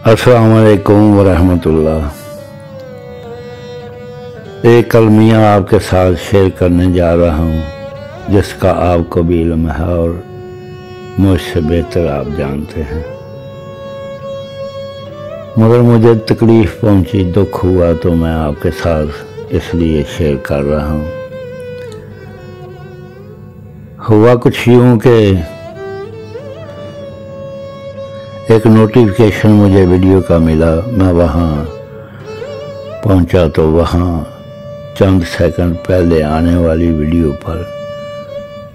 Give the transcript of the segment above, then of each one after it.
अस्सलाम वालेकुम वरहमतुल्लाह। एक कलमिया आपके साथ शेयर करने जा रहा हूँ जिसका आपको भी इल्म है और मुझसे बेहतर आप जानते हैं, मगर मुझे तकलीफ़ पहुँची, दुख हुआ तो मैं आपके साथ इसलिए शेयर कर रहा हूँ। हुआ कुछ यूँ कि एक नोटिफिकेशन मुझे वीडियो का मिला। मैं वहाँ पहुँचा तो वहाँ चंद सेकंड पहले आने वाली वीडियो पर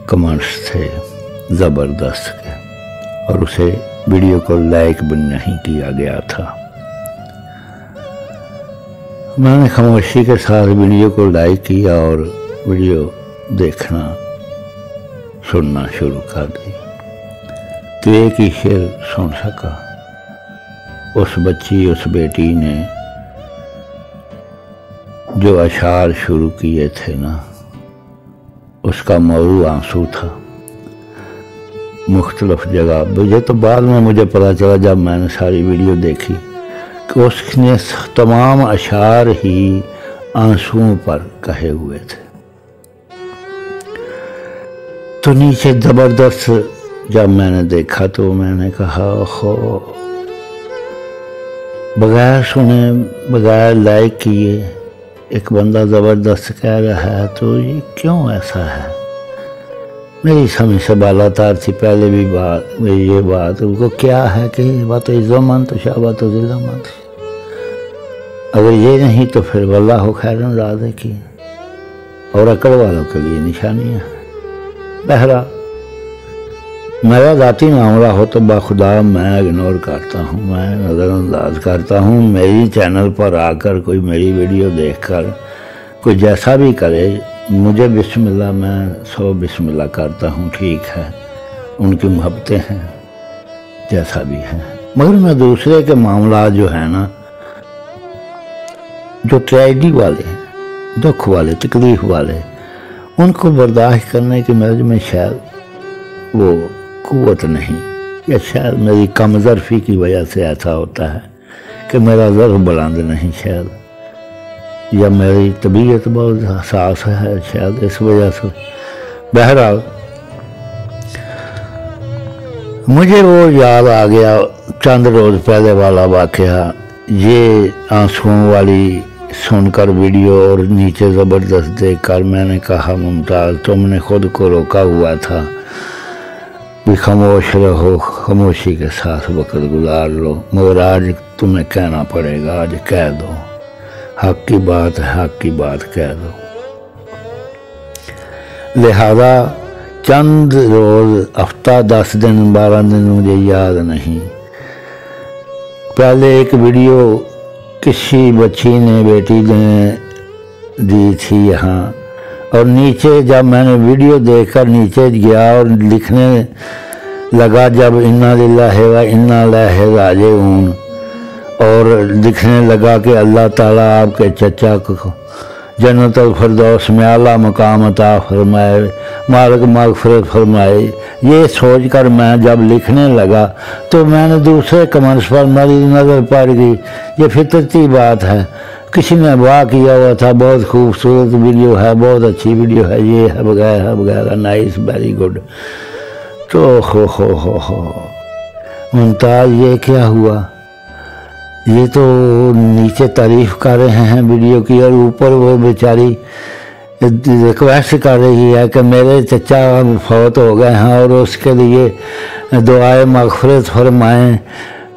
कमेंट्स थे ज़बरदस्त के, और उसे वीडियो को लाइक भी नहीं किया गया था। मैंने खामोशी के साथ वीडियो को लाइक किया और वीडियो देखना सुनना शुरू कर दी तो एक ही शेर सुन सका। उस बच्ची, उस बेटी ने जो अशार शुरू किए थे ना, उसका मौजू आंसू था। मुख्तलिफ जगह मुझे तो बाद में मुझे पता चला जब मैंने सारी वीडियो देखी कि उसने तमाम अशार ही आंसुओं पर कहे हुए थे। तो नीचे ज़बरदस्त जब मैंने देखा तो मैंने कहा, ओहो, बगैर सुने बगैर लाइक किए एक बंदा ज़बरदस्त कह रहा है, तो ये क्यों ऐसा है? मेरी समझ से बालातार थी पहले भी ये बात। उनको क्या है कि बात इज़्ज़तमंद तो शाबा तो ज़िल्लमंद, अगर ये नहीं तो फिर वल्लाह हो खैरन राज़े की, और अकड़ वालों के लिए निशानियाँ। बहरा मेरा ज़ाती मामला हो तो बाखुदा मैं इग्नोर करता हूँ, मैं नज़रअंदाज करता हूँ। मेरी चैनल पर आकर कोई मेरी वीडियो देखकर कोई जैसा भी करे, मुझे बिस्मिल्लाह, मैं 100 बिस्मिल्लाह करता हूँ, ठीक है, उनकी मोहब्बतें हैं जैसा भी है। मगर मैं दूसरे के मामला जो है ना, जो ट्रेजेडी वाले, दुख वाले, तकलीफ़ वाले, उनको बर्दाश्त करने की मेरे में शायद वो कुव्वत नहीं, या शायद मेरी कमज़रफ़ी की वजह से ऐसा होता है कि मेरा ज़र्फ़ बुलंद नहीं, शायद, या मेरी तबीयत बहुत हसास है, शायद इस वजह से। बहरहाल मुझे वो याद आ गया चंद रोज़ पहले वाला वाक़या। ये आंसुओं वाली सुनकर वीडियो और नीचे ज़बरदस्त देखकर मैंने कहा, मुमताज़, तुमने खुद को रोका हुआ था भी खामोश रहो, खामोशी के साथ वक्त गुजार लो, मगर आज तुम्हें कहना पड़ेगा, आज कह दो, हक की बात है, हक की बात कह दो। लिहाजा चंद रोज़, हफ्ता, 10 दिन, 12 दिन, मुझे याद नहीं, पहले एक वीडियो किसी बच्ची ने, बेटी ने दी थी यहाँ, और नीचे जब मैंने वीडियो देखकर नीचे गया और लिखने लगा, जब इन्ना लिल्लाहि व इन्ना इलैहि राजिऊन, और लिखने लगा कि अल्लाह ताला आपके चचा को जन्नतुल फिरदौस में आला मकाम अता फरमाए, मालिक मग़फ़िरत फरमाए। ये सोचकर मैं जब लिखने लगा तो मैंने दूसरे कमेंट्स पर मेरी नज़र पड़ गई। ये फितरती बात है, किसी ने वाह किया हुआ था, बहुत खूबसूरत वीडियो है, बहुत अच्छी वीडियो है, ये है वगैरह वगैरह, नाइस, वेरी गुड। तो हो मुमताज़, ये क्या हुआ? ये तो नीचे तारीफ़ कर रहे हैं वीडियो की, और ऊपर वो बेचारी रिक्वेस्ट कर रही है कि मेरे चचा फौत हो गए हैं और उसके लिए दुआए मग़फ़िरत फरमाएँ,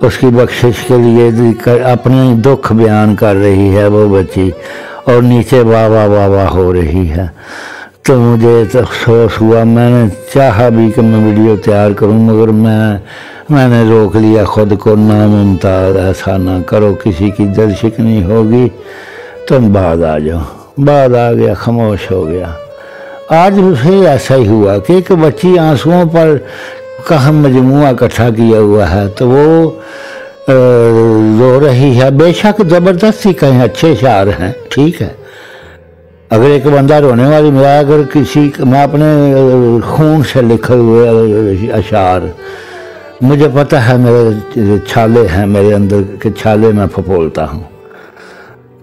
उसकी बख्शिश के लिए अपने दुख बयान कर रही है वो बच्ची, और नीचे वाह वाह वाह वाह हो रही है। तो मुझे तो अफसोस हुआ, मैंने चाहा भी कि मैं वीडियो तैयार करूं, मगर मैंने रोक लिया खुद को, ना मुमताज़, ऐसा ना करो, किसी की दिल शिकनी होगी, तुम बाद आ जाओ। बाद आ गया, खामोश हो गया। आज फिर ऐसा ही हुआ कि एक बच्ची आंसुओं पर का मजमुआ इकट्ठा किया हुआ है, तो वो रो रही है। बेशक ज़बरदस्ती कहें, अच्छे शार हैं, ठीक है, अगर एक बंदा रोने वाली, मैं अगर किसी, मैं अपने खून से लिखे हुए अशार मुझे पता है मेरे छाले हैं मेरे अंदर के छाले मैं फपोलता हूँ,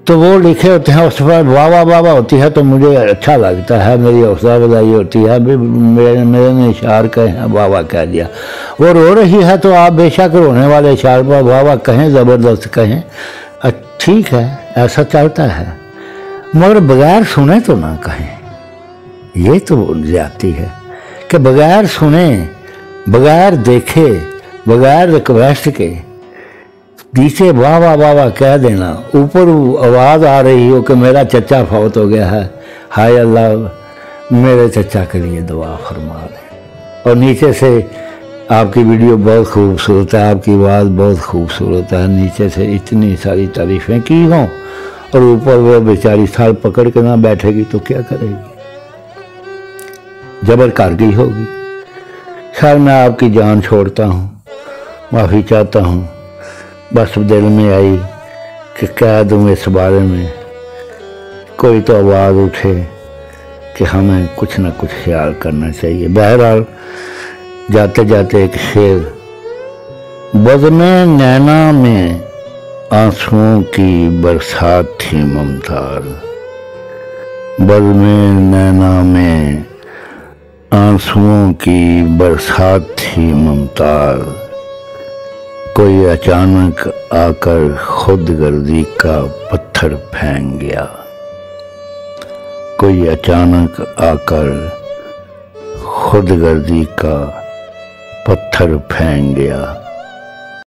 तो वो लिखे होते हैं उस पर वाह वाह वाह होती है तो मुझे अच्छा लगता है, मेरी हौसला अफजाई होती है। मेरे ने इशार कहे हैं वाह वाह कह दिया, वो रो रही है तो आप बेशक रोने वाले इशार पर वाह वाह कहें, ज़बरदस्त कहें, ठीक है, ऐसा चलता है, मगर बगैर सुने तो ना कहें। ये तो ज्यादती है कि बगैर सुने, बगैर देखे, बगैर रिक्वेस्ट के नीचे वाह वाह वाह वाह कह देना, ऊपर आवाज़ आ रही हो कि मेरा चचा फौत हो गया है, हाय अल्लाह मेरे चचा के लिए दुआ फरमा दें, और नीचे से आपकी वीडियो बहुत खूबसूरत है, आपकी आवाज़ बहुत खूबसूरत है, नीचे से इतनी सारी तारीफ़ें की हों और ऊपर वो बेचारी साल पकड़ के ना बैठेगी तो क्या करेगी, जबर कर गई होगी। खैर मैं आपकी जान छोड़ता हूँ, माफ़ी चाहता हूँ, बस दिल में आई कि कह दूँ इस बारे में, कोई तो आवाज़ उठे कि हमें कुछ ना कुछ ख्याल करना चाहिए। बहरहाल जाते जाते एक शेर, बज़्म नैना में आंसुओं की बरसात थी मुमताज़, बज़्म नैना में आंसुओं की बरसात थी मुमताज़, कोई अचानक आकर खुदगर्जी का पत्थर फेंक गया, कोई अचानक आकर खुदगर्जी का पत्थर फेंक गया।